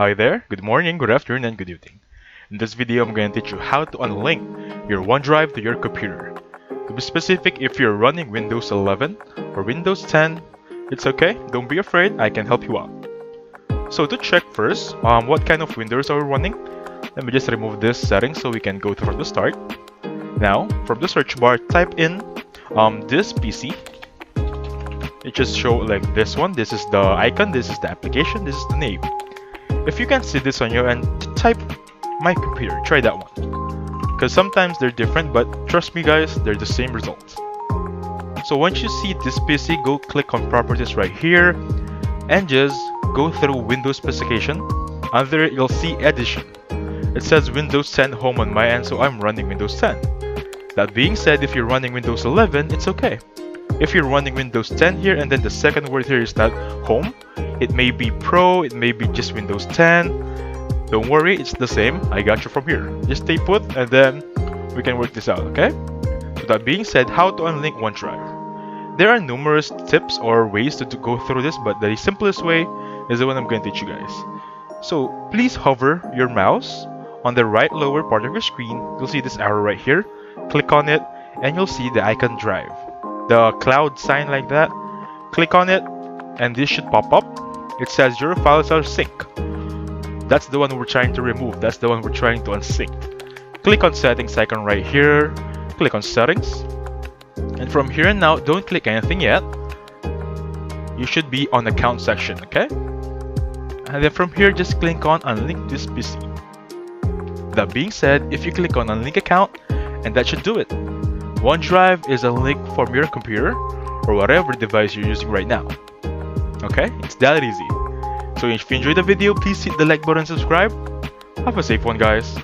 Hi there, good morning, good afternoon, and good evening. In this video, I'm going to teach you how to unlink your OneDrive to your computer. To be specific, if you're running Windows 11 or Windows 10, it's okay, don't be afraid, I can help you out. So to check first, what kind of Windows are we running? Let me just remove this setting so we can go from the start. Now, from the search bar, type in this PC. It just show like this one. This is the icon, this is the application, this is the name. If you can't see this on your end, type my computer. Try that one. Because sometimes they're different, but trust me guys, they're the same results. So once you see this PC, go click on properties right here and just go through Windows specification. Under it, you'll see edition. It says Windows 10 home on my end, so I'm running Windows 10. That being said, if you're running Windows 11, it's okay. If you're running Windows 10 here and then the second word here is not home, it may be Pro, it may be just Windows 10. Don't worry, it's the same. I got you from here. Just stay put and then we can work this out, okay? So that being said, how to unlink OneDrive. There are numerous tips or ways to go through this, but the simplest way is the one I'm going to teach you guys. So please hover your mouse on the right lower part of your screen. You'll see this arrow right here. Click on it and you'll see the icon drive. The cloud sign like that. Click on it and this should pop up. It says your files are synced. That's the one we're trying to remove. That's the one we're trying to unsync. Click on settings icon right here. Click on settings. And from here and now, don't click anything yet. You should be on account section, okay? And then from here, just click on unlink this PC. That being said, if you click on unlink account, and that should do it. OneDrive is a link from your computer or whatever device you're using right now. Okay, it's that easy. So if you enjoyed the video, please hit the like button and subscribe. Have a safe one, guys.